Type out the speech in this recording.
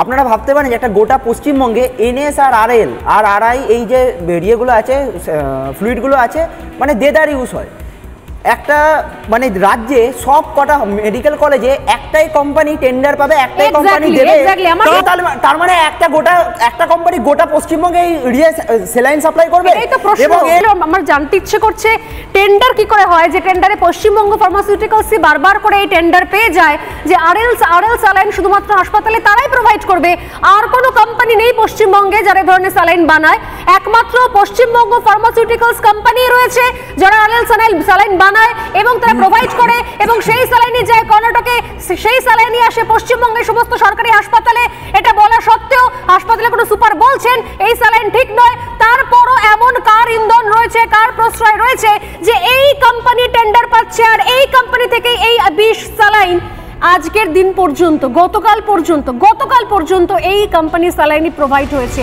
আপনারা ভাবতে পারেন যে একটা গোটা পশ্চিমবঙ্গে এনএস আর আরএল আর আরআই এই যে ইয়েগুলো আছে, ফ্লুইডগুলো আছে, মানে দেদার ইউজ হয়। একটা মানে রাজ্যে সব কটা মেডিকেল কলেজে একটাই কোম্পানি টেন্ডার পাবে, একটাই কোম্পানি দেবে, তার মানে একটা কোম্পানি গোটা পশ্চিমবঙ্গে স্যালাইন সাপ্লাই করবে। এবং আমার জানতে ইচ্ছে করছে টেন্ডার কি করে হয়, যে টেন্ডারে পশ্চিমবঙ্গ ফার্মাসিউটিক্যালস বারবার করে এই টেন্ডার পেয়ে যায় যে আরএল স্যালাইন শুধুমাত্র হাসপাতালে তারাই প্রোভাইড করবে, আর কোনো কোম্পানি নেই পশ্চিমবঙ্গে যারা ধরনের স্যালাইন বানায়, একমাত্র পশ্চিমবঙ্গ ফার্মাসিউটিক্যালস কোম্পানি রয়েছে যারা আরএল স্যালাইন বানায় এবং তারা প্রোভাইড করে, এবং সেই স্যালাইনই যায় কর্ণাটকে, সেই স্যালাইনই আসে পশ্চিমবঙ্গের সমস্ত সরকারি হাসপাতালে। এটা বলা সত্ত্বেও হাসপাতালে কোনো সুপার বলছেন এই স্যালাইন ঠিক নয়, তারপরও এমন কার ইন্ধন রয়েছে, কার প্রশ্রয় রয়েছে যে এই কোম্পানি টেন্ডার পাচ্ছে আর এই কোম্পানি থেকে এই 20 স্যালাইন আজকের দিন পর্যন্ত, গতকাল পর্যন্ত এই কোম্পানি স্যালাইনই প্রোভাইড হয়েছে।